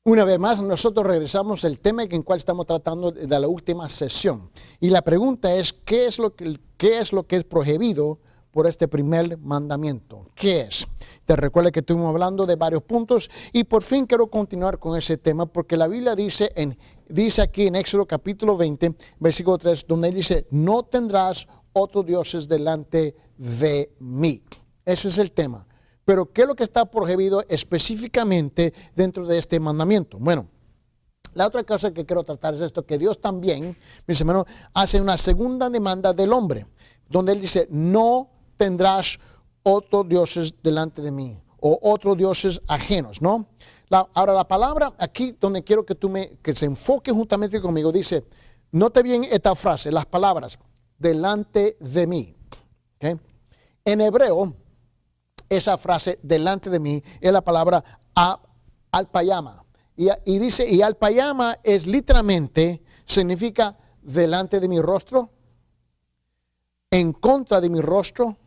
Una vez más, nosotros regresamos al tema en cual estamos tratando de la última sesión. Y la pregunta es, ¿qué es lo que es prohibido por este primer mandamiento? ¿Qué es? Te recuerda que estuvimos hablando de varios puntos y por fin quiero continuar con ese tema porque la Biblia dice aquí en Éxodo capítulo 20, versículo 3, donde dice, no tendrás otros dioses delante de mí. Ese es el tema. Pero ¿qué es lo que está prohibido específicamente dentro de este mandamiento? Bueno, la otra cosa que quiero tratar es esto, que Dios también, mis hermanos, hace una segunda demanda del hombre, donde Él dice, no tendrás otros dioses delante de mí, o otros dioses ajenos, ¿no? Ahora la palabra aquí, donde quiero que se enfoque juntamente conmigo, dice, note bien esta frase, las palabras, delante de mí, ¿okay? En hebreo, esa frase delante de mí es la palabra alpayama. Y dice, y alpayama es literalmente, significa delante de mi rostro, en contra de mi rostro,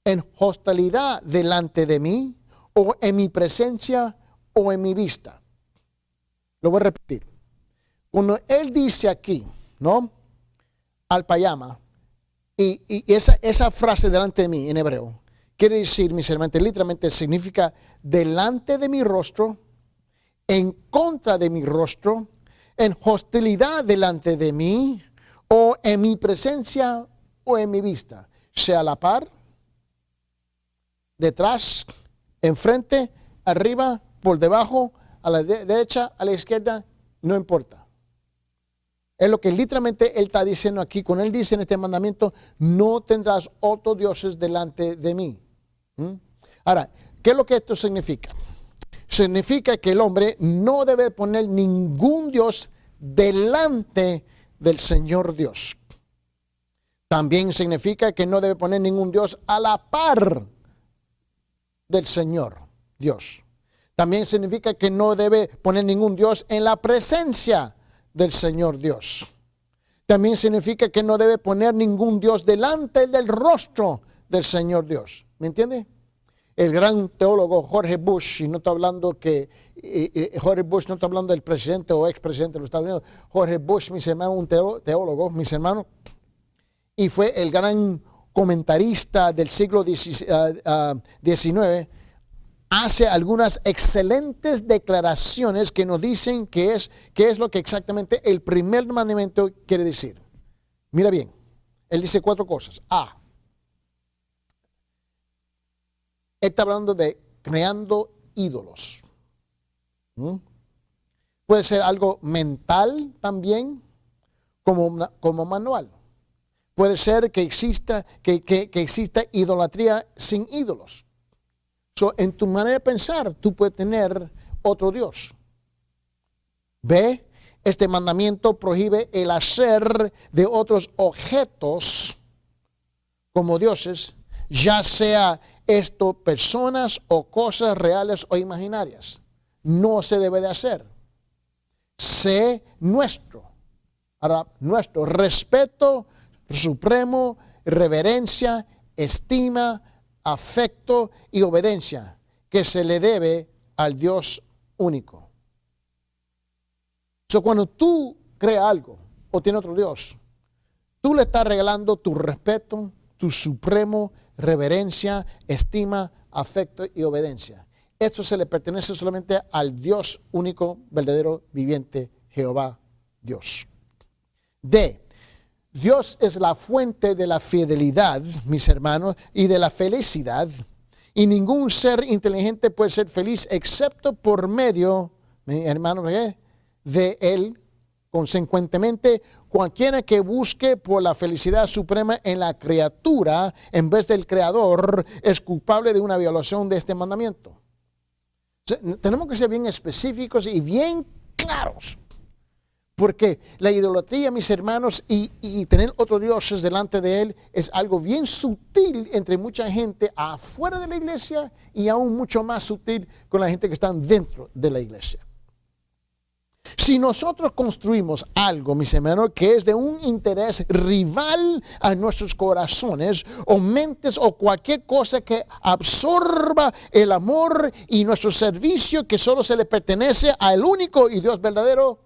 en hostilidad delante de mí, o en mi presencia o en mi vista. Lo voy a repetir. Cuando él dice aquí, ¿no? Alpayama, y esa frase delante de mí en hebreo, quiere decir, mis hermanos, literalmente significa delante de mi rostro, en contra de mi rostro, en hostilidad delante de mí, o en mi presencia o en mi vista, sea a la par, detrás, enfrente, arriba, por debajo, a la derecha, a la izquierda, no importa. Es lo que literalmente Él está diciendo aquí, cuando Él dice en este mandamiento, no tendrás otros dioses delante de mí. Ahora, ¿qué es lo que esto significa? Significa que el hombre no debe poner ningún Dios delante del Señor Dios. También significa que no debe poner ningún Dios a la par del Señor Dios. También significa que no debe poner ningún Dios en la presencia del Señor Dios. También significa que no debe poner ningún Dios delante del rostro del Señor Dios. ¿Me entiende? El gran teólogo George Bush, y no está hablando George Bush no está hablando del presidente o expresidente de los Estados Unidos, George Bush, mis hermanos, un teólogo, mis hermanos, y fue el gran comentarista del siglo XIX, hace algunas excelentes declaraciones que nos dicen qué es lo que exactamente el primer mandamiento quiere decir. Mira bien, él dice 4 cosas. Él está hablando de creando ídolos. Puede ser algo mental también, como manual. Puede ser que exista idolatría sin ídolos. En tu manera de pensar, tú puedes tener otro Dios. ¿Ve? Este mandamiento prohíbe el hacer de otros objetos como dioses, ya sea esto personas o cosas reales o imaginarias. No se debe de hacer. Sé nuestro respeto supremo, reverencia, estima, afecto y obediencia que se le debe al Dios único. Cuando tú creas algo o tienes otro Dios, tú le estás regalando tu respeto, tu supremo reverencia, estima, afecto y obediencia. Esto se le pertenece solamente al Dios único, verdadero, viviente, Jehová, Dios. Dios es la fuente de la fidelidad, mis hermanos, y de la felicidad. Y ningún ser inteligente puede ser feliz excepto por medio, mi hermano, de Él. Consecuentemente, cualquiera que busque por la felicidad suprema en la criatura en vez del Creador es culpable de una violación de este mandamiento. Tenemos que ser bien específicos y bien claros. Porque la idolatría, mis hermanos, y tener otros dioses delante de Él es algo bien sutil entre mucha gente afuera de la iglesia y aún mucho más sutil con la gente que está dentro de la iglesia. Si nosotros construimos algo, mis hermanos, que es de un interés rival a nuestros corazones o mentes o cualquier cosa que absorba el amor y nuestro servicio que solo se le pertenece al único y Dios verdadero,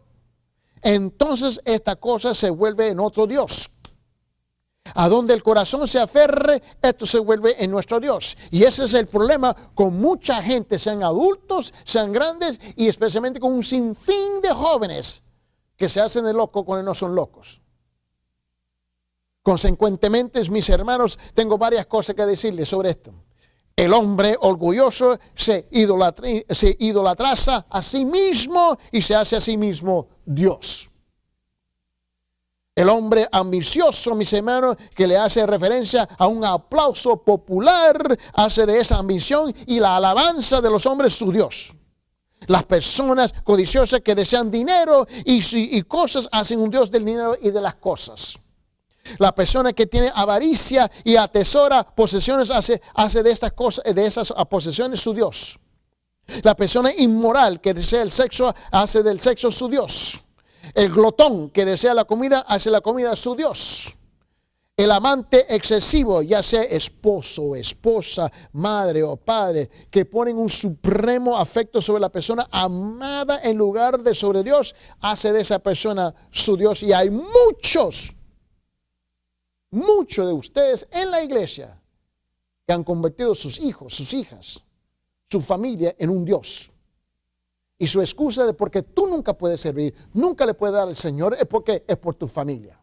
entonces esta cosa se vuelve en otro Dios. A donde el corazón se aferre, esto se vuelve en nuestro Dios. Y ese es el problema con mucha gente, sean adultos, sean grandes, y especialmente con un sinfín de jóvenes que se hacen de locos cuando no son locos. Consecuentemente, mis hermanos, tengo varias cosas que decirles sobre esto. El hombre orgulloso se idolatraza a sí mismo y se hace a sí mismo Dios. El hombre ambicioso, mis hermanos, que le hace referencia a un aplauso popular, hace de esa ambición y la alabanza de los hombres su Dios. Las personas codiciosas que desean dinero y cosas hacen un Dios del dinero y de las cosas. La persona que tiene avaricia y atesora posesiones hace de estas cosas, de esas posesiones su Dios. La persona inmoral que desea el sexo hace del sexo su Dios. El glotón que desea la comida hace la comida su Dios. El amante excesivo, ya sea esposo o esposa, madre o padre, que ponen un supremo afecto sobre la persona amada en lugar de sobre Dios, hace de esa persona su Dios. Y hay muchos de ustedes en la iglesia que han convertido sus hijos, sus hijas, su familia en un Dios. Y su excusa de porque tú nunca puedes servir, nunca le puedes dar al Señor, es porque es por tu familia.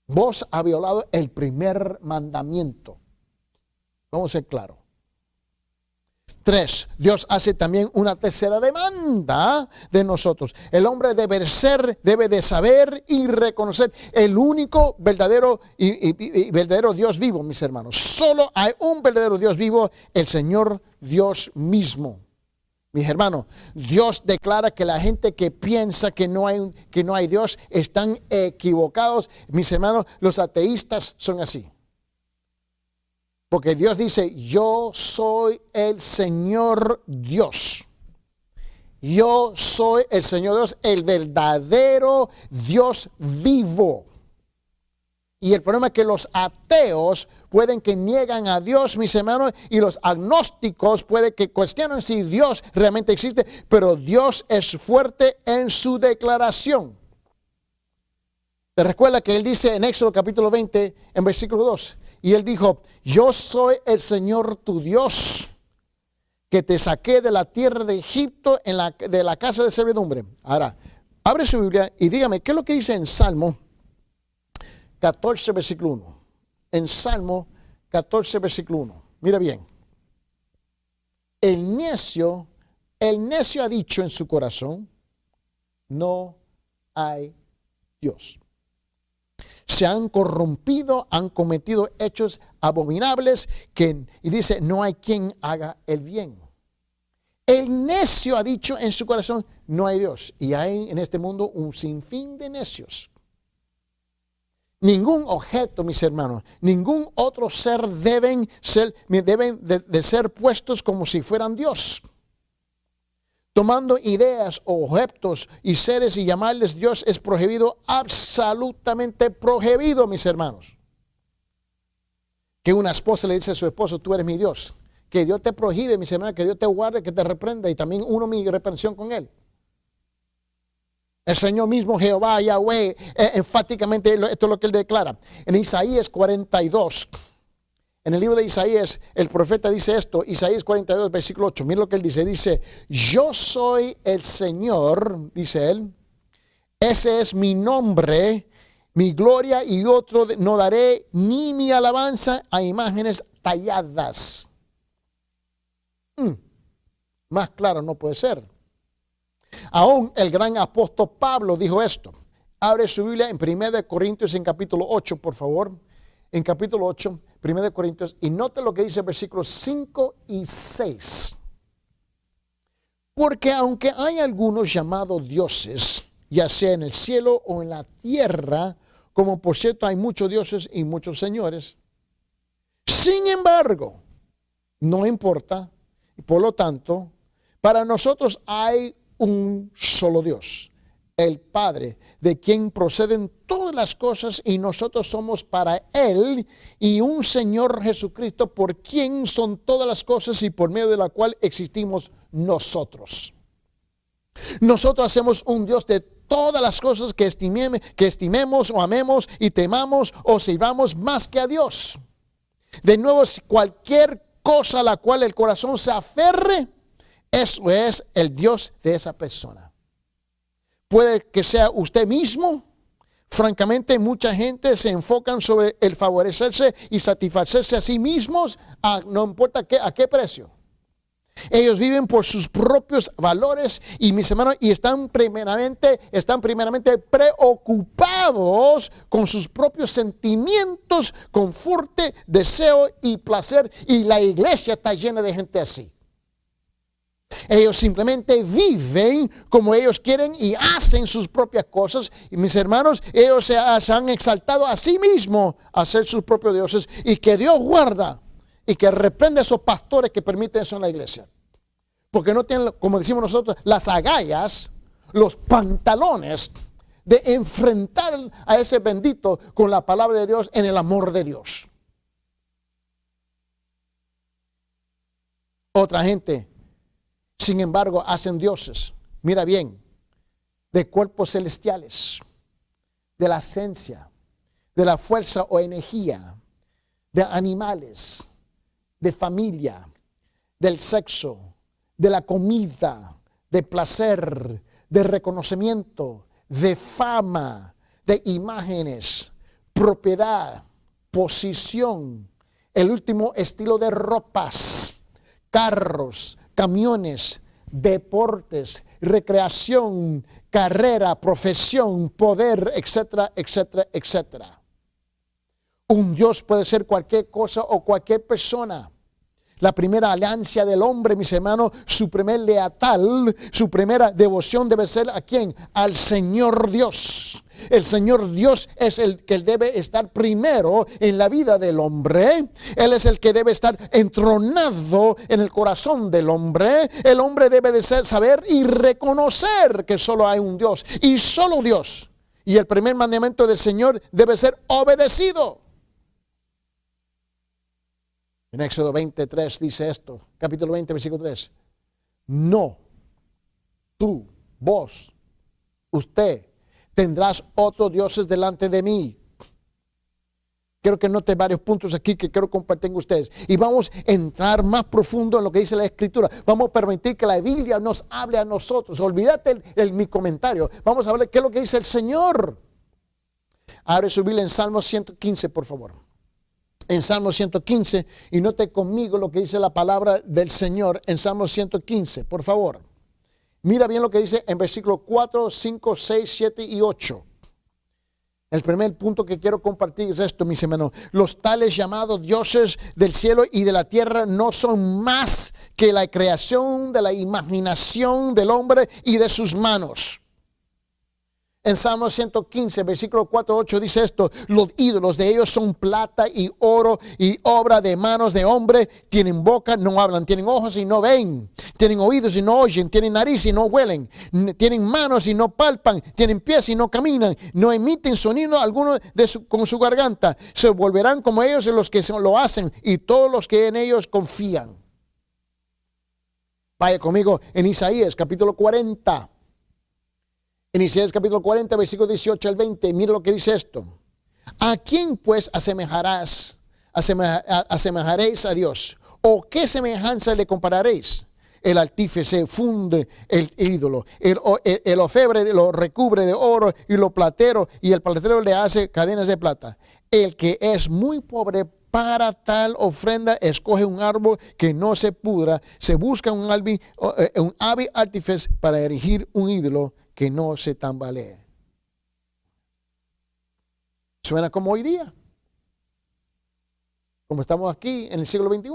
Vos has violado el primer mandamiento. Vamos a ser claros. 3. Dios hace también una tercera demanda de nosotros. El hombre debe de saber y reconocer el único verdadero y verdadero Dios vivo, mis hermanos. Solo hay un verdadero Dios vivo, el Señor Dios mismo. Mis hermanos, Dios declara que la gente que piensa que no hay Dios están equivocados. Mis hermanos, los ateístas son así. Porque Dios dice, yo soy el Señor Dios. Yo soy el Señor Dios, el verdadero Dios vivo. Y el problema es que los ateos pueden que niegan a Dios, mis hermanos, y los agnósticos pueden que cuestionen si Dios realmente existe, pero Dios es fuerte en su declaración. Te recuerda que Él dice en Éxodo capítulo 20, en versículo 2, y Él dijo, yo soy el Señor tu Dios, que te saqué de la tierra de Egipto, de la casa de servidumbre. Ahora, abre su Biblia y dígame, ¿qué es lo que dice en Salmo 14, versículo 1? En Salmo 14, versículo 1. Mira bien. El necio ha dicho en su corazón, no hay Dios. Se han corrompido, han cometido hechos abominables y dice, no hay quien haga el bien. El necio ha dicho en su corazón, no hay Dios. Y hay en este mundo un sinfín de necios. Ningún objeto, mis hermanos, ningún otro ser deben de ser puestos como si fueran Dios. Tomando ideas o objetos y seres y llamarles Dios es prohibido, absolutamente prohibido, mis hermanos. Que una esposa le dice a su esposo, tú eres mi Dios. Que Dios te prohíbe, mis hermanos, que Dios te guarde, que te reprenda y también uno mi reprensión con él. El Señor mismo, Jehová, Yahweh, enfáticamente esto es lo que Él declara. En Isaías 42, en el libro de Isaías, el profeta dice esto, Isaías 42, versículo 8, mira lo que Él dice, yo soy el Señor, dice Él, ese es mi nombre, mi gloria y otro no daré, ni mi alabanza a imágenes talladas. Más claro no puede ser. Aún el gran apóstol Pablo dijo esto. Abre su Biblia en 1 Corintios en capítulo 8, por favor. En capítulo 8, 1 Corintios. Y note lo que dice versículos 5 y 6. Porque aunque hay algunos llamados dioses, ya sea en el cielo o en la tierra, como por cierto hay muchos dioses y muchos señores, sin embargo, no importa. Y por lo tanto, para nosotros hay un solo Dios, el Padre, de quien proceden todas las cosas y nosotros somos para Él, y un Señor Jesucristo por quien son todas las cosas y por medio de la cual existimos nosotros. Nosotros hacemos un Dios de todas las cosas que estimemos o amemos y temamos o sirvamos más que a Dios. De nuevo, cualquier cosa a la cual el corazón se aferre, eso es el Dios de esa persona. Puede que sea usted mismo. Francamente, mucha gente se enfocan sobre el favorecerse y satisfacerse a sí mismos, no importa a qué precio. Ellos viven por sus propios valores y mis hermanos, y están primeramente preocupados con sus propios sentimientos, confort, deseo y placer. Y la iglesia está llena de gente así. Ellos simplemente viven como ellos quieren y hacen sus propias cosas. Y mis hermanos, ellos se han exaltado a sí mismos a ser sus propios dioses, y que Dios guarda y que reprende a esos pastores que permiten eso en la iglesia. Porque no tienen, como decimos nosotros, las agallas, los pantalones de enfrentar a ese bendito con la palabra de Dios en el amor de Dios. Otra gente, sin embargo, hacen dioses, mira bien, de cuerpos celestiales, de la esencia, de la fuerza o energía, de animales, de familia, del sexo, de la comida, de placer, de reconocimiento, de fama, de imágenes, propiedad, posición, el último estilo de ropas, carros, camiones, deportes, recreación, carrera, profesión, poder, etcétera, etcétera, etcétera. Un Dios puede ser cualquier cosa o cualquier persona. La primera alianza del hombre, mis hermanos, su primer lealtad, su primera devoción debe ser ¿a quién? Al Señor Dios. El Señor Dios es el que debe estar primero en la vida del hombre. Él es el que debe estar entronado en el corazón del hombre. El hombre debe de saber y reconocer que solo hay un Dios y solo Dios. Y el primer mandamiento del Señor debe ser obedecido. En Éxodo 23 dice esto, capítulo 20, versículo 3. No, tú, vos, usted, tendrás otros dioses delante de mí. Quiero que note varios puntos aquí que quiero compartir con ustedes. Y vamos a entrar más profundo en lo que dice la Escritura. Vamos a permitir que la Biblia nos hable a nosotros. Olvídate mi comentario. Vamos a ver qué es lo que dice el Señor. Abre su Biblia en Salmo 115, por favor. En Salmo 115, y note conmigo lo que dice la palabra del Señor en Salmo 115, por favor. Mira bien lo que dice en versículos 4, 5, 6, 7 y 8. El primer punto que quiero compartir es esto, mis hermanos. Los tales llamados dioses del cielo y de la tierra no son más que la creación de la imaginación del hombre y de sus manos. En Salmo 115, versículo 4, 8 dice esto: los ídolos de ellos son plata y oro y obra de manos de hombre. Tienen boca, no hablan, tienen ojos y no ven, tienen oídos y no oyen, tienen nariz y no huelen, tienen manos y no palpan, tienen pies y no caminan, no emiten sonido alguno con su garganta. Se volverán como ellos los que lo hacen y todos los que en ellos confían. Vaya conmigo en Isaías capítulo 40. En Isaías capítulo 40, versículo 18 al 20, mira lo que dice esto. ¿A quién pues asemejaréis a Dios? ¿O qué semejanza le compararéis? El artífice funde el ídolo, el orfebre lo recubre de oro y lo platero, y el platero le hace cadenas de plata. El que es muy pobre para tal ofrenda escoge un árbol que no se pudra, se busca un hábil artífice para erigir un ídolo que no se tambalee. Suena como hoy día, como estamos aquí en el siglo XXI.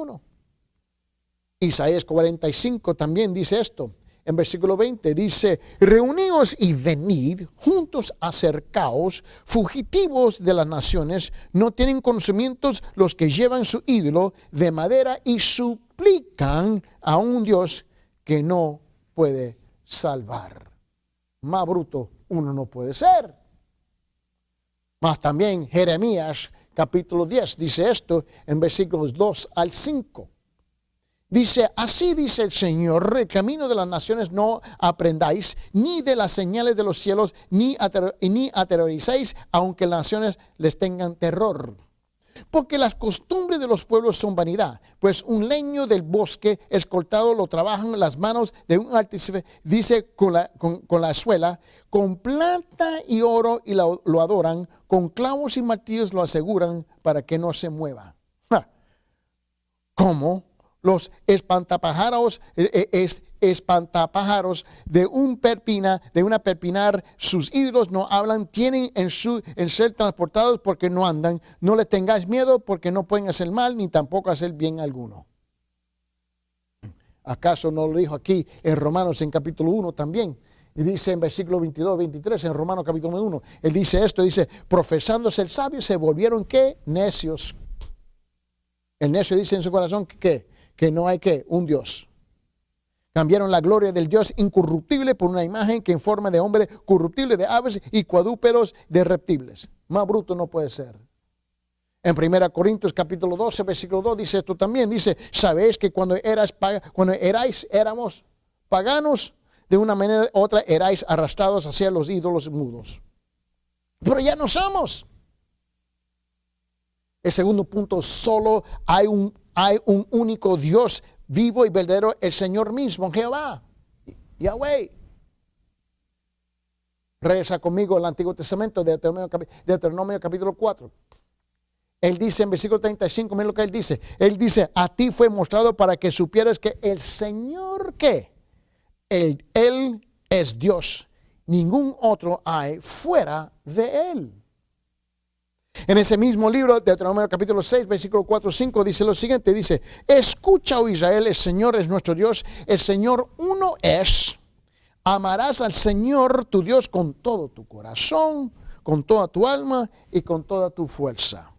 Isaías 45 también dice esto. En versículo 20 dice: reuníos y venid, juntos acercaos, fugitivos de las naciones, no tienen conocimientos los que llevan su ídolo de madera y suplican a un Dios que no puede salvar. Más bruto uno no puede ser. Más también Jeremías capítulo 10 dice esto en versículos 2 al 5. Dice, así dice el Señor, el camino de las naciones no aprendáis, ni de las señales de los cielos, ni aterroricéis, aunque las naciones les tengan terror. Porque las costumbres de los pueblos son vanidad, pues un leño del bosque escoltado lo trabajan las manos de un artífice, dice con la suela, con plata y oro y lo adoran, con clavos y martillos lo aseguran para que no se mueva. ¿Cómo? Los espantapájaros de una perpinar, sus ídolos no hablan, tienen en ser transportados porque no andan. No les tengáis miedo porque no pueden hacer mal ni tampoco hacer bien alguno. ¿Acaso no lo dijo aquí en Romanos en capítulo 1 también? Y dice en versículo 22, 23 en Romanos capítulo 1, él dice esto, dice, profesando ser sabios se volvieron ¿qué? Necios. El necio dice en su corazón que no hay un Dios. Cambiaron la gloria del Dios incorruptible por una imagen que en forma de hombre corruptible, de aves y cuadrúpedos de reptiles. Más bruto no puede ser. En 1 Corintios capítulo 12, versículo 2 dice esto también. Dice, sabéis que cuando éramos paganos, de una manera u otra erais arrastrados hacia los ídolos mudos. Pero ya no somos. El segundo punto, solo hay un único Dios vivo y verdadero, el Señor mismo, Jehová, Yahweh. Regresa conmigo al Antiguo Testamento, Deuteronomio capítulo 4. Él dice en versículo 35, mira lo que él dice. Él dice, a ti fue mostrado para que supieras que el Señor, ¿qué? Él es Dios. Ningún otro hay fuera de Él. En ese mismo libro, Deuteronomio capítulo 6, versículo 4, 5, dice lo siguiente, dice, escucha, oh Israel, el Señor es nuestro Dios, el Señor uno es, amarás al Señor tu Dios con todo tu corazón, con toda tu alma y con toda tu fuerza.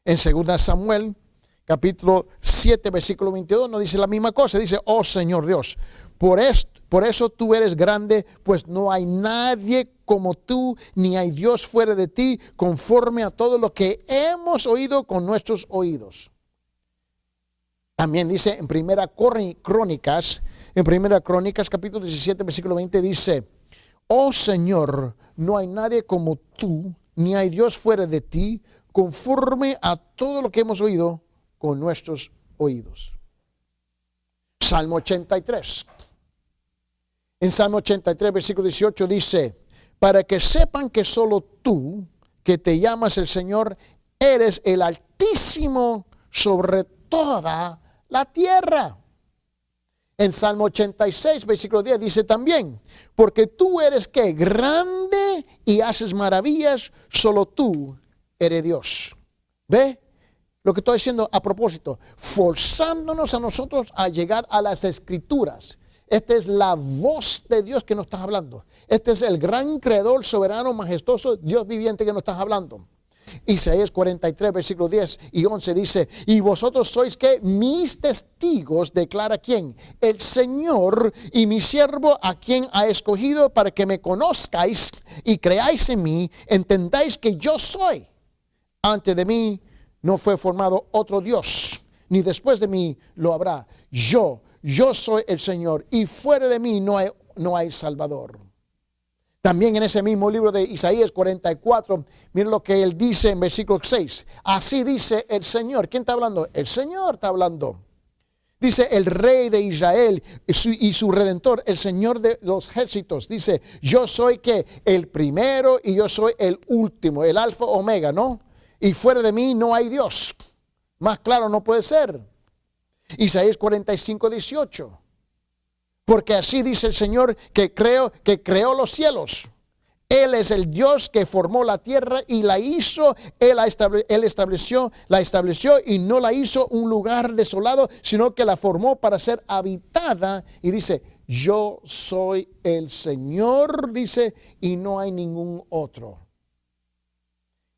En 2 Samuel, capítulo 7, versículo 22, nos dice la misma cosa, dice, oh Señor Dios, por eso tú eres grande, pues no hay nadie como tú, ni hay Dios fuera de ti, conforme a todo lo que hemos oído con nuestros oídos. También dice en 1 Crónicas, capítulo 17, versículo 20, dice, oh Señor, no hay nadie como tú, ni hay Dios fuera de ti, conforme a todo lo que hemos oído con nuestros oídos. Salmo 83. En Salmo 83, versículo 18 dice, para que sepan que solo tú, que te llamas el Señor, eres el Altísimo sobre toda la tierra. En Salmo 86, versículo 10 dice también, porque tú eres que grande y haces maravillas, solo tú eres Dios. ¿Ve? Lo que estoy diciendo a propósito, forzándonos a nosotros a llegar a las Escrituras. Esta es la voz de Dios que nos está hablando. Este es el gran creador, soberano, majestuoso, Dios viviente que nos está hablando. Isaías 43, versículos 10 y 11 dice, y vosotros sois que mis testigos, declara quién, el Señor y mi siervo a quien ha escogido para que me conozcáis y creáis en mí, entendáis que yo soy. Antes de mí no fue formado otro Dios, ni después de mí lo habrá. Yo soy el Señor y fuera de mí no hay Salvador. También en ese mismo libro de Isaías 44, miren lo que él dice en versículo 6. Así dice el Señor. ¿Quién está hablando? El Señor está hablando. Dice el Rey de Israel y su Redentor, el Señor de los ejércitos. Dice, yo soy que el primero y yo soy el último, el alfa omega, ¿no? Y fuera de mí no hay Dios. Más claro no puede ser. Isaías 45, 18. Porque así dice el Señor que creó los cielos. Él es el Dios que formó la tierra y la hizo. Él la estableció y no la hizo un lugar desolado, sino que la formó para ser habitada. Y dice, yo soy el Señor, dice, y no hay ningún otro.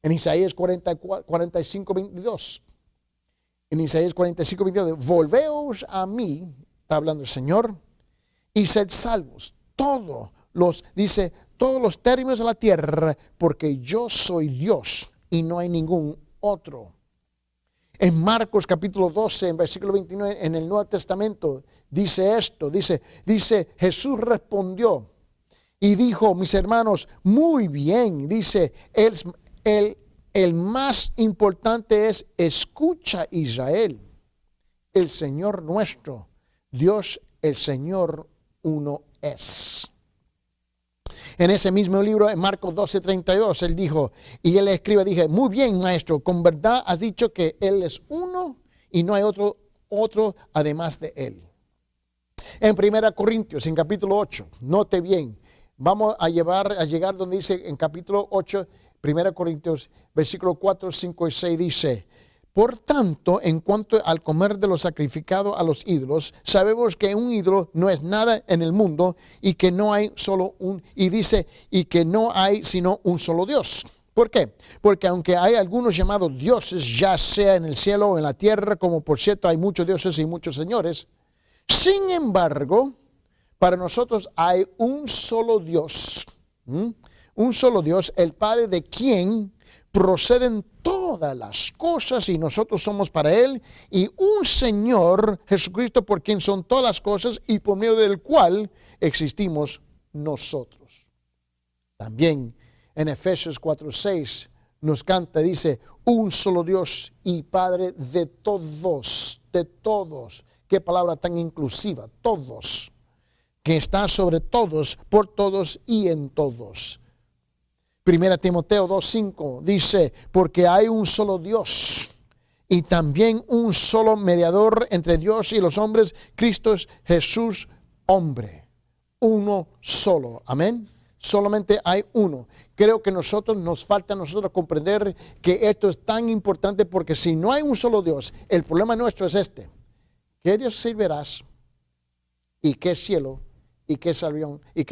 En Isaías 45, 22. En Isaías 45, 22, volveos a mí, está hablando el Señor, y sed salvos, dice, todos los términos de la tierra, porque yo soy Dios y no hay ningún otro. En Marcos capítulo 12, en versículo 29, en el Nuevo Testamento, dice esto, dice, Jesús respondió y dijo, mis hermanos, muy bien, dice, el más importante es, escucha Israel, el Señor nuestro, Dios el Señor uno es. En ese mismo libro, en Marcos 12:32, él dijo, y él escribe, dije, muy bien, maestro, con verdad has dicho que él es uno y no hay otro además de él. En 1 Corintios, en capítulo 8, note bien, vamos a llegar donde dice en capítulo 8, 1 Corintios, versículo 4, 5 y 6 dice, por tanto, en cuanto al comer de lo sacrificado a los ídolos, sabemos que un ídolo no es nada en el mundo y que no hay y que no hay sino un solo Dios. ¿Por qué? Porque aunque hay algunos llamados dioses, ya sea en el cielo o en la tierra, como por cierto hay muchos dioses y muchos señores, sin embargo, para nosotros hay un solo Dios, un solo Dios, el Padre de quien proceden todas las cosas y nosotros somos para Él, y un Señor, Jesucristo, por quien son todas las cosas y por medio del cual existimos nosotros. También en Efesios 4:6 nos canta, dice, un solo Dios y Padre de todos, de todos. Qué palabra tan inclusiva, todos, que está sobre todos, por todos y en todos. 1 Timoteo 2:5 dice, porque hay un solo Dios y también un solo mediador entre Dios y los hombres, Cristo Jesús, hombre. Uno solo. Amén. Solamente hay uno. Creo que nos falta a nosotros comprender que esto es tan importante, porque si no hay un solo Dios, el problema nuestro es este. ¿Qué Dios servirás? ¿Y qué cielo? ¿Y qué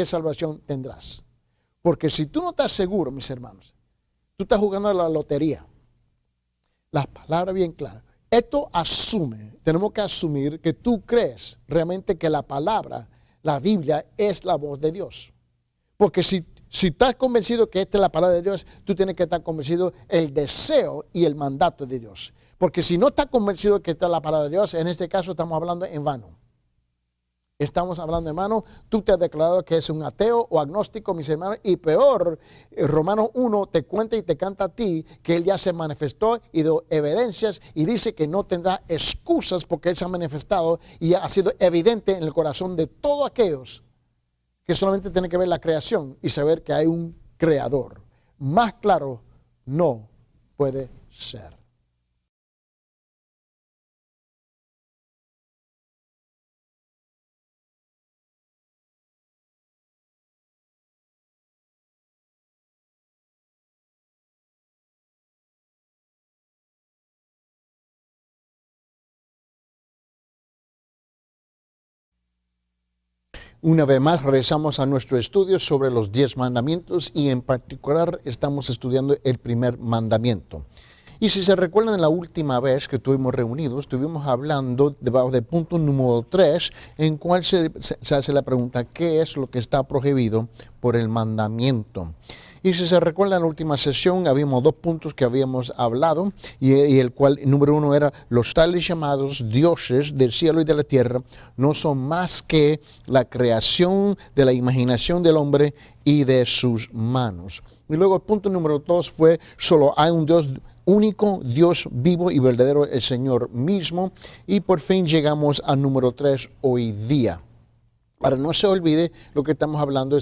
salvación tendrás? Porque si tú no estás seguro, mis hermanos, tú estás jugando a la lotería. Las palabras bien claras. Esto tenemos que asumir que tú crees realmente que la palabra, la Biblia, es la voz de Dios. Porque si estás convencido que esta es la palabra de Dios, tú tienes que estar convencido el deseo y el mandato de Dios. Porque si no estás convencido que esta es la palabra de Dios, en este caso estamos hablando en vano. Estamos hablando, hermano, tú te has declarado que es un ateo o agnóstico, mis hermanos, y peor, Romanos 1 te cuenta y te canta a ti que Él ya se manifestó y dio evidencias y dice que no tendrá excusas porque Él se ha manifestado y ha sido evidente en el corazón de todos aquellos que solamente tienen que ver la creación y saber que hay un creador. Más claro no puede ser. Una vez más regresamos a nuestro estudio sobre los 10 mandamientos y en particular estamos estudiando el primer mandamiento. Y si se recuerdan, en la última vez que estuvimos reunidos, estuvimos hablando debajo del punto número 3, en cual se hace la pregunta, ¿qué es lo que está prohibido por el mandamiento? Y si se recuerda, en la última sesión habíamos 2 puntos que habíamos hablado, y el cual, número 1 era, los tales llamados dioses del cielo y de la tierra no son más que la creación de la imaginación del hombre y de sus manos. Y luego el punto número 2 fue, solo hay un Dios único, Dios vivo y verdadero, el Señor mismo. Y por fin llegamos al número 3 hoy día. Para no se olvide lo que estamos hablando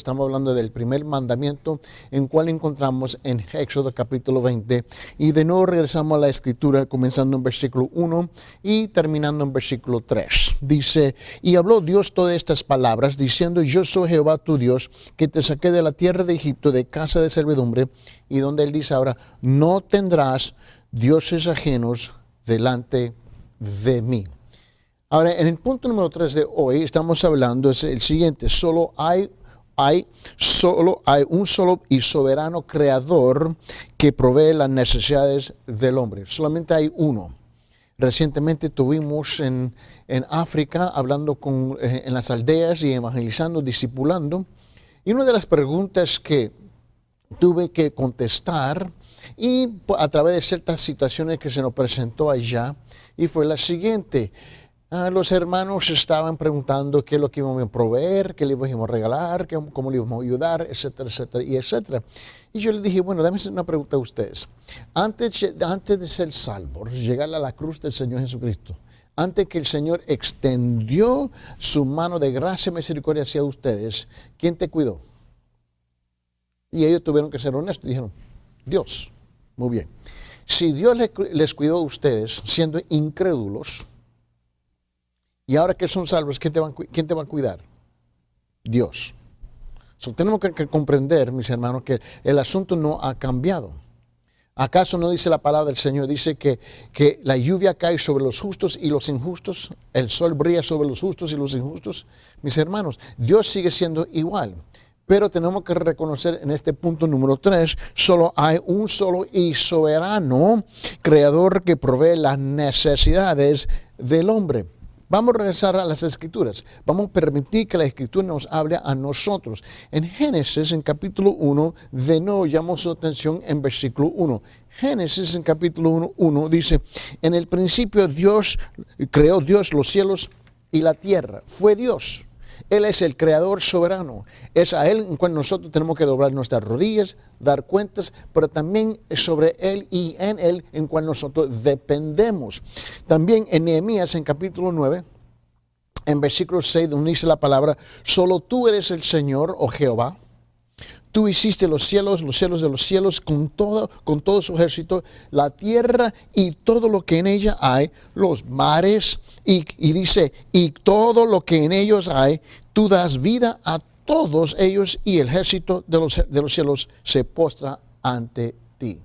del primer mandamiento, en cual encontramos en Éxodo capítulo 20. Y de nuevo regresamos a la escritura, comenzando en versículo 1 y terminando en versículo 3. Dice, y habló Dios todas estas palabras, diciendo, yo soy Jehová tu Dios, que te saqué de la tierra de Egipto, de casa de servidumbre. Y donde él dice ahora, no tendrás dioses ajenos delante de mí. Ahora, en el punto número 3 de hoy estamos hablando es el siguiente, solo hay un solo y soberano creador que provee las necesidades del hombre. Solamente hay uno. Recientemente estuvimos en África hablando en las aldeas y evangelizando, discipulando. Y una de las preguntas que tuve que contestar y a través de ciertas situaciones que se nos presentó allá, y fue la siguiente. Los hermanos estaban preguntando qué es lo que íbamos a proveer, qué le íbamos a regalar, cómo le íbamos a ayudar, etcétera, etcétera, y etcétera. Y yo le dije, bueno, déjenme hacer una pregunta a ustedes. Antes de ser salvos, llegar a la cruz del Señor Jesucristo, antes que el Señor extendió su mano de gracia y misericordia hacia ustedes, ¿quién te cuidó? Y ellos tuvieron que ser honestos, dijeron, Dios. Muy bien. Si Dios les cuidó a ustedes siendo incrédulos, y ahora que son salvos, ¿quién te va a cuidar? Dios. Tenemos que comprender, mis hermanos, que el asunto no ha cambiado. ¿Acaso no dice la palabra del Señor? Dice que la lluvia cae sobre los justos y los injustos, el sol brilla sobre los justos y los injustos. Mis hermanos, Dios sigue siendo igual. Pero tenemos que reconocer en este punto número 3, solo hay un solo y soberano creador que provee las necesidades del hombre. Vamos a regresar a las Escrituras. Vamos a permitir que la Escritura nos hable a nosotros. En Génesis, en capítulo 1, de nuevo llamo su atención en versículo 1. Génesis, en capítulo 1, dice, en el principio creó Dios los cielos y la tierra. Fue Dios. Él es el creador soberano. Es a Él en cual nosotros tenemos que doblar nuestras rodillas, dar cuentas, pero también es sobre Él y en Él en cual nosotros dependemos. También en Nehemías, en capítulo 9, en versículo 6, donde dice la palabra, solo tú eres el Señor, oh Jehová. Tú hiciste los cielos de los cielos con todo su ejército, la tierra y todo lo que en ella hay, los mares, y dice, y todo lo que en ellos hay, tú das vida a todos ellos y el ejército de los cielos se postra ante ti.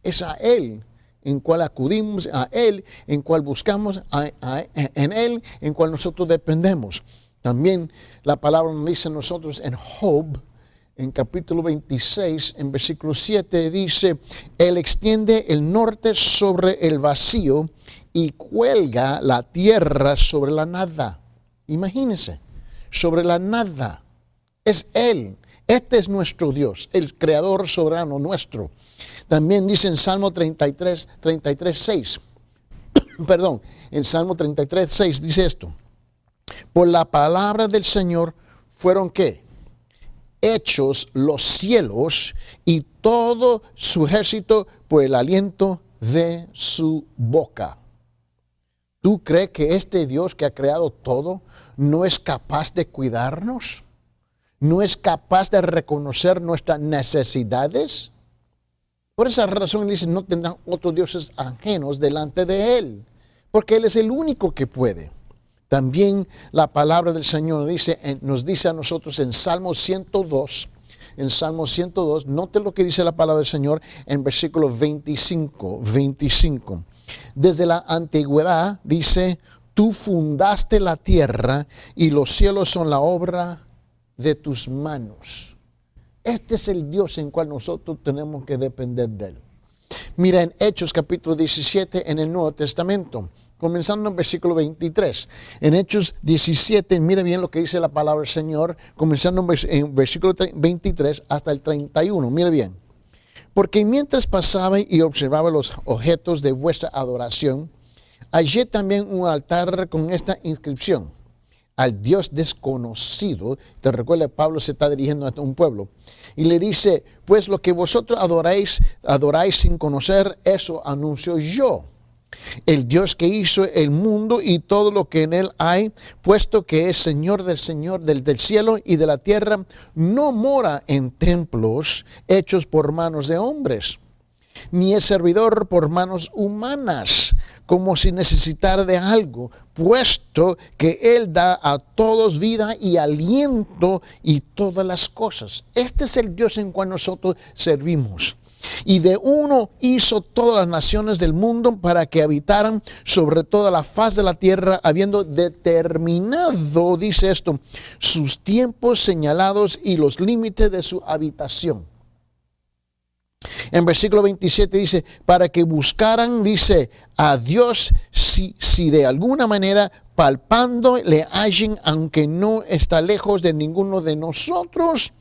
Es a Él en cual acudimos, a Él en cual buscamos, en Él en cual nosotros dependemos. También la palabra nos dice a nosotros en Job, en capítulo 26, en versículo 7, dice, Él extiende el norte sobre el vacío y cuelga la tierra sobre la nada. Imagínense, sobre la nada. Es Él. Este es nuestro Dios, el creador soberano nuestro. También dice en Salmo 33, 6. Perdón, en Salmo 33, 6 dice esto. Por la palabra del Señor fueron ¿qué? Hechos los cielos y todo su ejército por el aliento de su boca. ¿Tú crees que este Dios que ha creado todo no es capaz de cuidarnos? ¿No es capaz de reconocer nuestras necesidades? Por esa razón él dice, no tendrán otros dioses ajenos delante de Él, porque Él es el único que puede. También la palabra del Señor nos dice a nosotros en Salmo 102, note lo que dice la palabra del Señor en versículo 25. Desde la antigüedad dice, tú fundaste la tierra y los cielos son la obra de tus manos. Este es el Dios en cual nosotros tenemos que depender de Él. Mira en Hechos capítulo 17 en el Nuevo Testamento. Comenzando en versículo 23. En Hechos 17, mira bien lo que dice la palabra del Señor, comenzando en versículo 23 hasta el 31. Mira bien. Porque mientras pasaba y observaba los objetos de vuestra adoración, hallé también un altar con esta inscripción. Al Dios desconocido. Te recuerda, Pablo se está dirigiendo a un pueblo. Y le dice, pues lo que vosotros adoráis sin conocer, eso anuncio yo. El Dios que hizo el mundo y todo lo que en él hay, puesto que es Señor del cielo y de la tierra, no mora en templos hechos por manos de hombres, ni es servidor por manos humanas, como si necesitara de algo, puesto que Él da a todos vida y aliento y todas las cosas. Este es el Dios en cual nosotros servimos. Y de uno hizo todas las naciones del mundo para que habitaran sobre toda la faz de la tierra, habiendo determinado, dice esto, sus tiempos señalados y los límites de su habitación. En versículo 27 dice, para que buscaran, dice, a Dios si de alguna manera palpando le hallen, aunque no está lejos de ninguno de nosotros.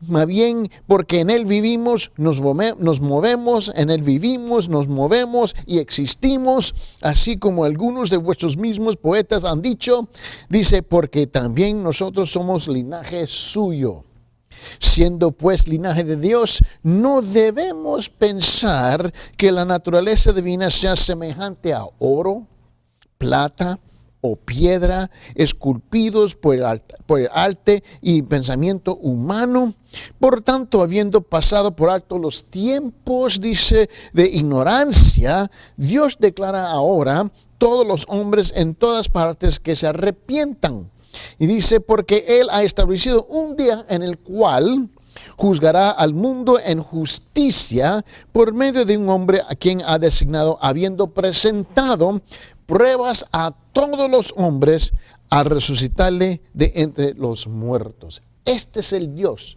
Más bien, porque en Él vivimos, nos movemos, en Él vivimos, nos movemos y existimos, así como algunos de vuestros mismos poetas han dicho, dice, porque también nosotros somos linaje suyo. Siendo pues linaje de Dios, no debemos pensar que la naturaleza divina sea semejante a oro, plata o piedra, esculpidos por el arte y pensamiento humano. Por tanto, habiendo pasado por alto los tiempos, dice, de ignorancia, Dios declara ahora todos los hombres en todas partes que se arrepientan. Y dice, porque Él ha establecido un día en el cual juzgará al mundo en justicia por medio de un hombre a quien ha designado, habiendo presentado pruebas a todos los hombres al resucitarle de entre los muertos. Este es el Dios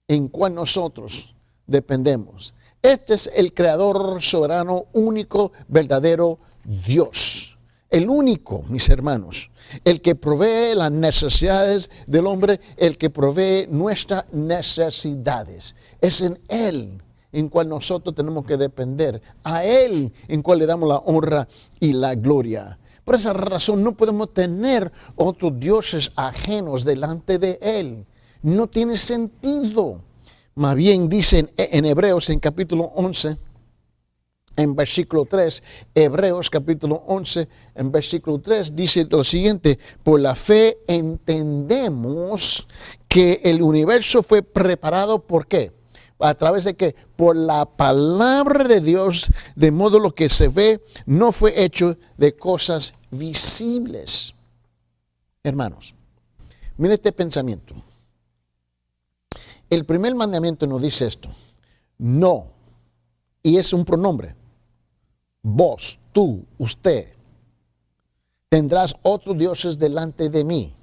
en cual nosotros dependemos. Este es el creador soberano, único, verdadero Dios. El único, mis hermanos, el que provee las necesidades del hombre, el que provee nuestras necesidades. Es en Él en cual nosotros tenemos que depender, a Él en cual le damos la honra y la gloria. Por esa razón no podemos tener otros dioses ajenos delante de Él. No tiene sentido. Más bien dicen en Hebreos en capítulo 11, en versículo 3, Hebreos capítulo 11, en versículo 3, dice lo siguiente: por la fe entendemos que el universo fue preparado, ¿por qué? ¿A través de qué? Por la palabra de Dios, de modo lo que se ve no fue hecho de cosas visibles. Hermanos, miren este pensamiento. El primer mandamiento nos dice esto: no, y es un pronombre. Vos, tú, usted, tendrás otros dioses delante de mí.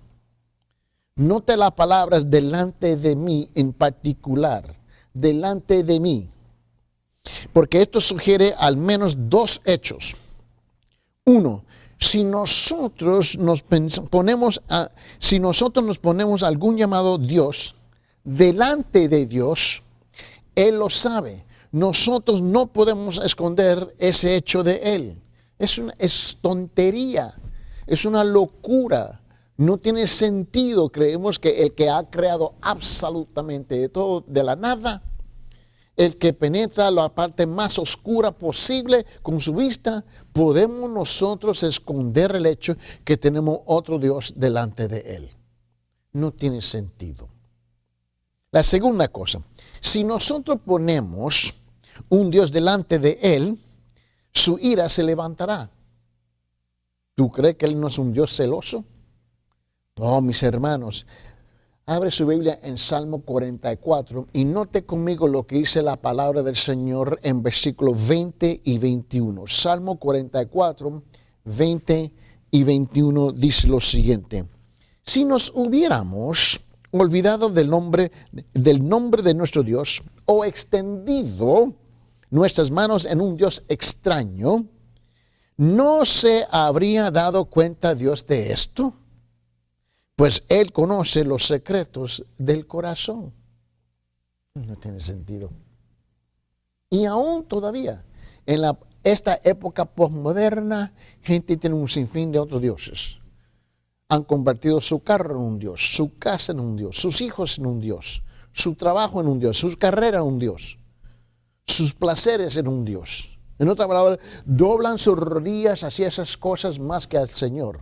Note las palabras delante de mí en particular, delante de mí, porque esto sugiere al menos dos hechos. Uno, si nosotros nos ponemos algún llamado Dios delante de Dios, Él lo sabe. Nosotros no podemos esconder ese hecho de Él. Es tontería, es una locura. No tiene sentido. Creemos que el que ha creado absolutamente de todo, de la nada, el que penetra la parte más oscura posible con su vista, podemos nosotros esconder el hecho que tenemos otro Dios delante de Él. No tiene sentido. La segunda cosa, si nosotros ponemos un Dios delante de Él, su ira se levantará. ¿Tú crees que Él no es un Dios celoso? No, mis hermanos, abre su Biblia en Salmo 44 y note conmigo lo que dice la palabra del Señor en versículos 20 y 21. Salmo 44, 20 y 21 dice lo siguiente: si nos hubiéramos olvidado del nombre de nuestro Dios, o extendido nuestras manos en un Dios extraño, ¿no se habría dado cuenta Dios de esto? Pues Él conoce los secretos del corazón. No tiene sentido. Y aún todavía, en esta época posmoderna, gente tiene un sinfín de otros dioses. Han convertido su carro en un Dios, su casa en un Dios, sus hijos en un Dios, su trabajo en un Dios, sus carreras en un Dios, sus placeres en un Dios. En otra palabra, doblan sus rodillas hacia esas cosas más que al Señor.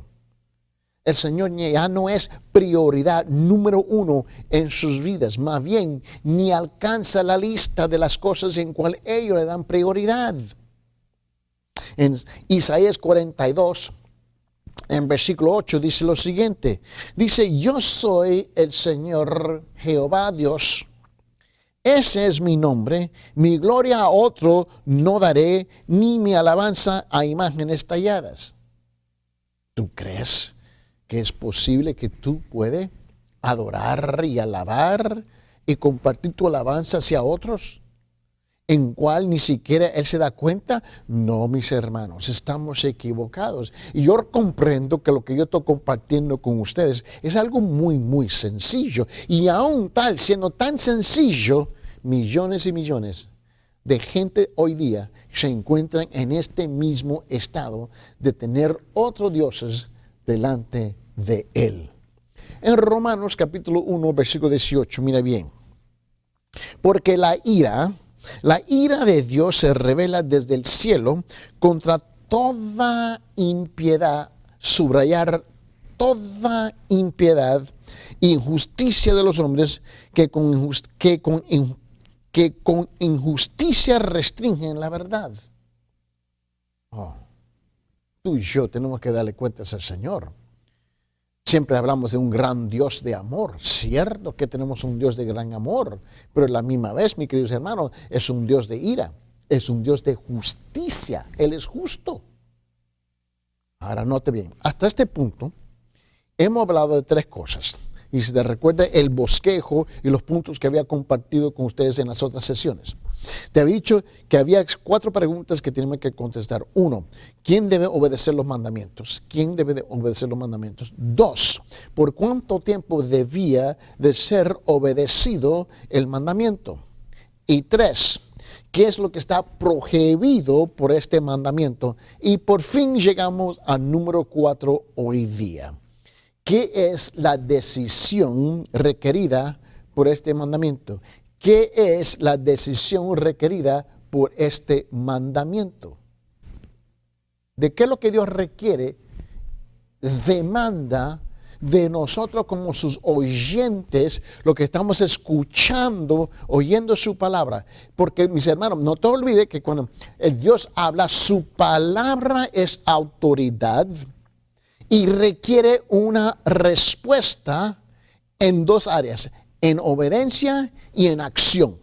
El Señor ya no es prioridad número uno en sus vidas. Más bien, ni alcanza la lista de las cosas en cual ellos le dan prioridad. En Isaías 42, en versículo 8, dice lo siguiente. Dice: yo soy el Señor Jehová Dios. Ese es mi nombre. Mi gloria a otro no daré, ni mi alabanza a imágenes talladas. ¿Tú crees que es posible que tú puedas adorar y alabar y compartir tu alabanza hacia otros? en cual ni siquiera él se da cuenta. No, mis hermanos, estamos equivocados. Y yo comprendo que lo que yo estoy compartiendo con ustedes es algo muy, muy sencillo. Y aún tal, siendo tan sencillo, millones y millones de gente hoy día se encuentran en este mismo estado de tener otros dioses delante de él. En Romanos capítulo 1, versículo 18, mira bien. Porque la ira de Dios se revela desde el cielo contra toda impiedad, subrayar toda impiedad, injusticia de los hombres que con injusticia restringen la verdad. Tú y yo tenemos que darle cuentas al Señor. Siempre hablamos de un gran Dios de amor. Cierto que tenemos un Dios de gran amor, pero a la misma vez, mis queridos hermanos, es un Dios de ira, es un Dios de justicia. Él es justo. Ahora note bien, hasta este punto hemos hablado de tres cosas. Y si te recuerda el bosquejo y los puntos que había compartido con ustedes en las otras sesiones. Te había dicho que había 4 preguntas que tenemos que contestar. 1, ¿quién debe obedecer los mandamientos? ¿Quién debe de obedecer los mandamientos? 2, ¿por cuánto tiempo debía de ser obedecido el mandamiento? Y 3, ¿qué es lo que está prohibido por este mandamiento? Y por fin llegamos al número 4 hoy día. ¿Qué es la decisión requerida por este mandamiento? ¿Qué es la decisión requerida por este mandamiento? ¿De qué es lo que Dios requiere? Demanda de nosotros como sus oyentes, lo que estamos escuchando, oyendo su palabra. Porque, mis hermanos, no te olvides que cuando el Dios habla, su palabra es autoridad y requiere una respuesta en 2 áreas, en obediencia y en acción.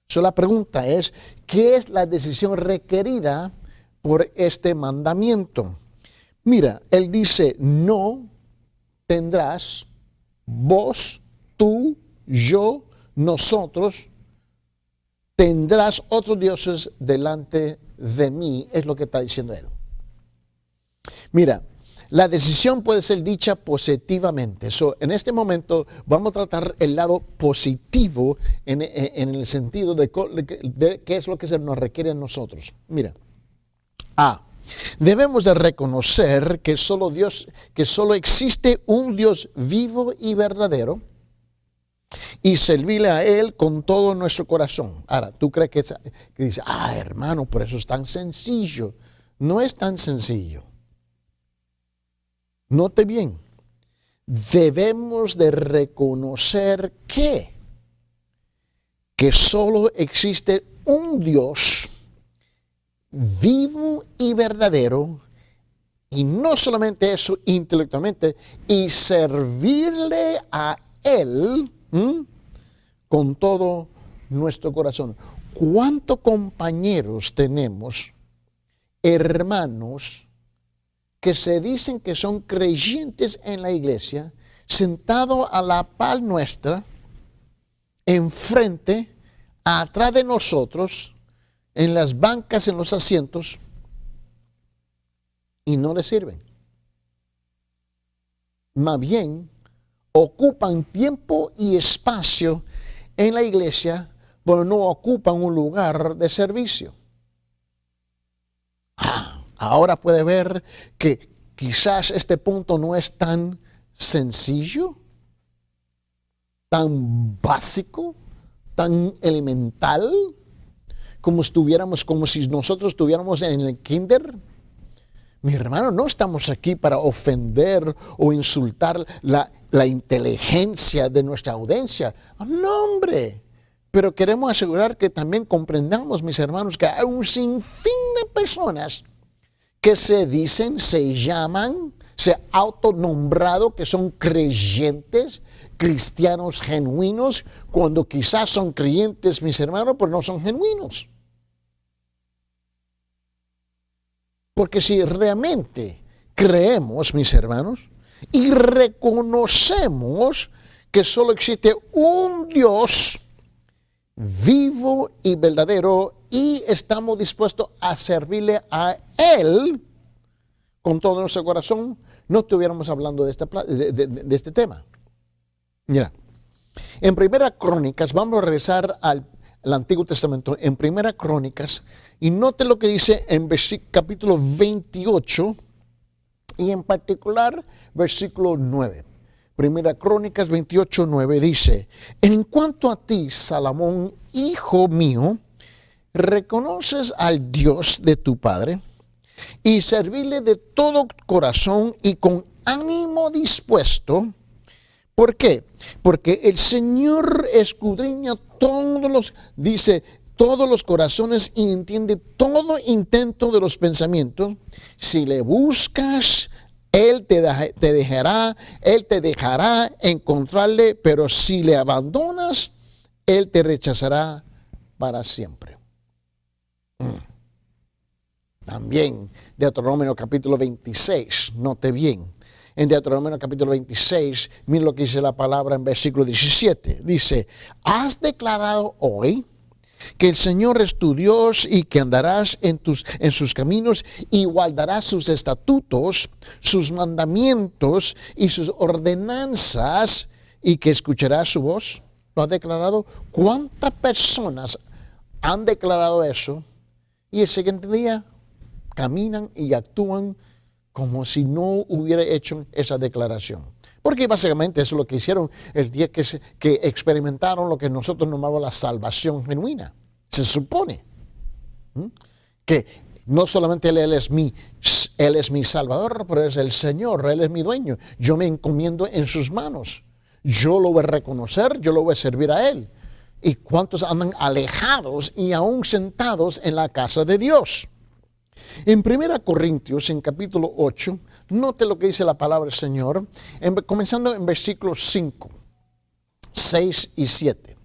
So, la pregunta es, ¿qué es la decisión requerida por este mandamiento? Mira, él dice, no tendrás vos, tú, yo, nosotros, tendrás otros dioses delante de mí, es lo que está diciendo él. Mira, la decisión puede ser dicha positivamente. En este momento vamos a tratar el lado positivo en el sentido de qué es lo que se nos requiere a nosotros. Mira, debemos de reconocer que solo existe un Dios vivo y verdadero y servirle a Él con todo nuestro corazón. Ahora, ¿tú crees que dices, hermano, por eso es tan sencillo? No es tan sencillo. Note bien, debemos de reconocer que solo existe un Dios vivo y verdadero, y no solamente eso intelectualmente, y servirle a Él con todo nuestro corazón. ¿Cuántos compañeros tenemos, hermanos, que se dicen que son creyentes en la iglesia, sentados a la par nuestra, enfrente, atrás de nosotros, en las bancas, en los asientos, y no les sirven? Más bien, ocupan tiempo y espacio en la iglesia, pero no ocupan un lugar de servicio. Ahora puede ver que quizás este punto no es tan sencillo, tan básico, tan elemental, como si nosotros estuviéramos en el kinder. Mi hermano, no estamos aquí para ofender o insultar la inteligencia de nuestra audiencia. No, hombre. Pero queremos asegurar que también comprendamos, mis hermanos, que hay un sinfín de personas que se dicen, se llaman, se autonombrado que son creyentes, cristianos genuinos, cuando quizás son creyentes, mis hermanos, pero no son genuinos. Porque si realmente creemos, mis hermanos, y reconocemos que solo existe un Dios vivo y verdadero, y estamos dispuestos a servirle a Él con todo nuestro corazón, no estuviéramos hablando de este tema. Mira, en Primera Crónicas, vamos a regresar al Antiguo Testamento, en Primera Crónicas, y note lo que dice en capítulo 28, y en particular versículo 9. Primera Crónicas 28, 9 dice: en cuanto a ti, Salomón, hijo mío, ¿reconoces al Dios de tu padre y servirle de todo corazón y con ánimo dispuesto? ¿Por qué? Porque el Señor escudriña todos los corazones y entiende todo intento de los pensamientos. Si le buscas, Él te dejará encontrarle, pero si le abandonas, Él te rechazará para siempre. También Deuteronomio capítulo 26, note bien. En Deuteronomio capítulo 26, mira lo que dice la palabra en versículo 17. Dice: has declarado hoy que el Señor es tu Dios y que andarás en sus caminos y guardarás sus estatutos, sus mandamientos y sus ordenanzas, y que escucharás su voz. ¿Lo has declarado? ¿Cuántas personas han declarado eso y el siguiente día caminan y actúan como si no hubiera hecho esa declaración? Porque básicamente eso es lo que hicieron el día que experimentaron lo que nosotros llamamos la salvación genuina. Se supone que no solamente Él es mi Salvador, pero es el Señor, Él es mi dueño. Yo me encomiendo en sus manos. Yo lo voy a reconocer, yo lo voy a servir a Él. ¿Y cuántos andan alejados y aún sentados en la casa de Dios? En 1 Corintios, en capítulo 8, note lo que dice la palabra del Señor, comenzando en versículos 5, 6 y 7.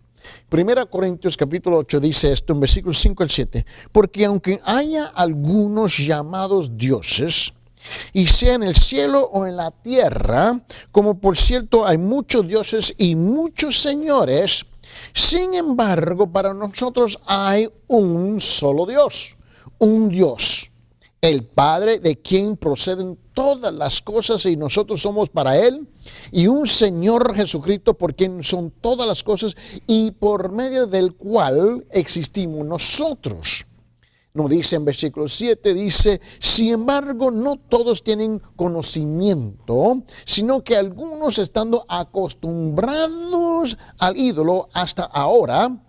1 Corintios capítulo 8 dice esto en versículos 5 al 7. Porque aunque haya algunos llamados dioses, y sea en el cielo o en la tierra, como por cierto hay muchos dioses y muchos señores, sin embargo para nosotros hay un solo Dios, un Dios, el Padre, de quien proceden todas las cosas y nosotros somos para Él, y un Señor Jesucristo, por quien son todas las cosas y por medio del cual existimos nosotros. Nos dice en versículo 7, dice: sin embargo, no todos tienen conocimiento, sino que algunos, estando acostumbrados al ídolo hasta ahora,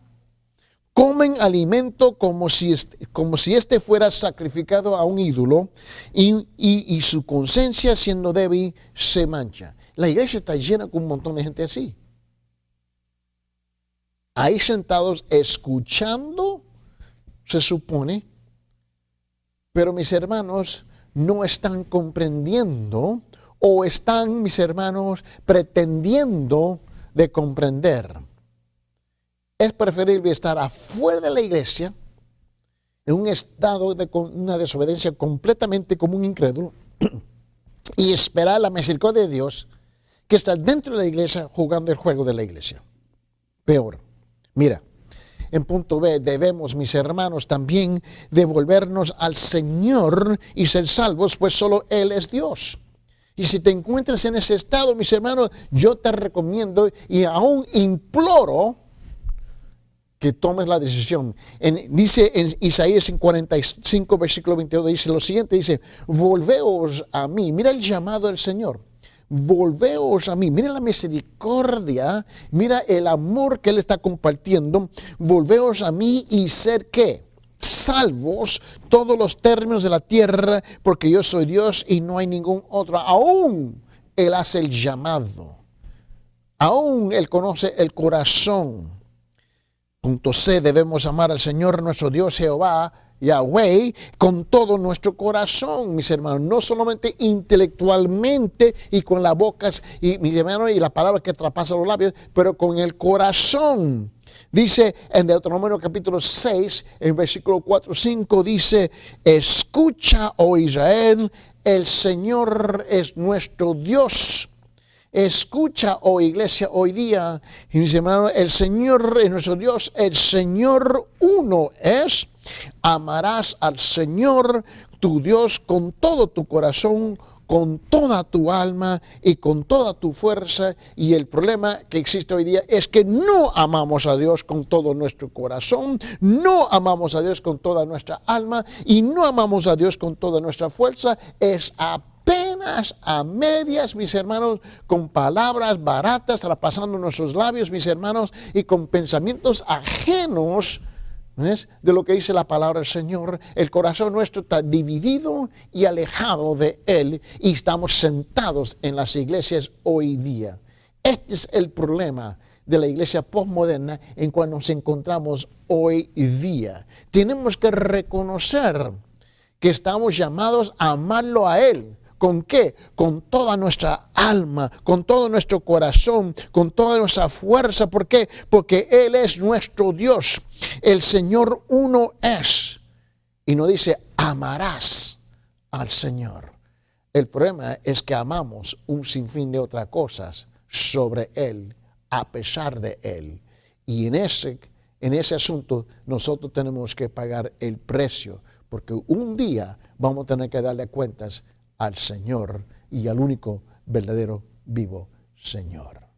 comen alimento como si este fuera sacrificado a un ídolo, y su conciencia, siendo débil, se mancha. La iglesia está llena con un montón de gente así. Ahí sentados escuchando, se supone, pero mis hermanos no están comprendiendo, o están, mis hermanos, pretendiendo de comprender. Es preferible estar afuera de la iglesia, en un estado de una desobediencia completamente como un incrédulo, y esperar la misericordia de Dios, que estar dentro de la iglesia jugando el juego de la iglesia. Peor. Mira, en punto B, debemos, mis hermanos, también devolvernos al Señor y ser salvos, pues solo Él es Dios. Y si te encuentras en ese estado, mis hermanos, yo te recomiendo y aún imploro que tomes la decisión. Dice en Isaías en 45, versículo 22, dice lo siguiente, dice: volveos a mí. Mira el llamado del Señor. Volveos a mí. Mira la misericordia, mira el amor que Él está compartiendo. Volveos a mí y ser, ¿qué? Salvos todos los términos de la tierra, porque yo soy Dios y no hay ningún otro. Aún Él hace el llamado. Aún Él conoce el corazón. Punto C, debemos amar al Señor nuestro Dios Jehová, Yahweh, con todo nuestro corazón, mis hermanos, no solamente intelectualmente y con la boca, y mis hermanos, y la palabra que traspasa los labios, pero con el corazón. Dice en Deuteronomio capítulo 6, en versículo 4, 5, dice: escucha, oh Israel, el Señor es nuestro Dios, Escucha, oh iglesia, hoy día, y mis hermanos, el Señor es nuestro Dios, el Señor uno es. Amarás al Señor tu Dios con todo tu corazón, con toda tu alma y con toda tu fuerza. Y el problema que existe hoy día es que no amamos a Dios con todo nuestro corazón, no amamos a Dios con toda nuestra alma y no amamos a Dios con toda nuestra fuerza. Es apenas a medias, mis hermanos, con palabras baratas traspasando nuestros labios, mis hermanos, y con pensamientos ajenos, ¿ves?, de lo que dice la palabra del Señor. El corazón nuestro está dividido y alejado de Él, y estamos sentados en las iglesias hoy día. Este es el problema de la iglesia postmoderna en cual nos encontramos hoy día. Tenemos que reconocer que estamos llamados a amarlo a Él. ¿Con qué? Con toda nuestra alma, con todo nuestro corazón, con toda nuestra fuerza. ¿Por qué? Porque Él es nuestro Dios. El Señor uno es. Y nos dice, amarás al Señor. El problema es que amamos un sinfín de otras cosas sobre Él, a pesar de Él. Y en ese asunto nosotros tenemos que pagar el precio, porque un día vamos a tener que darle cuentas al Señor y al único verdadero vivo Señor.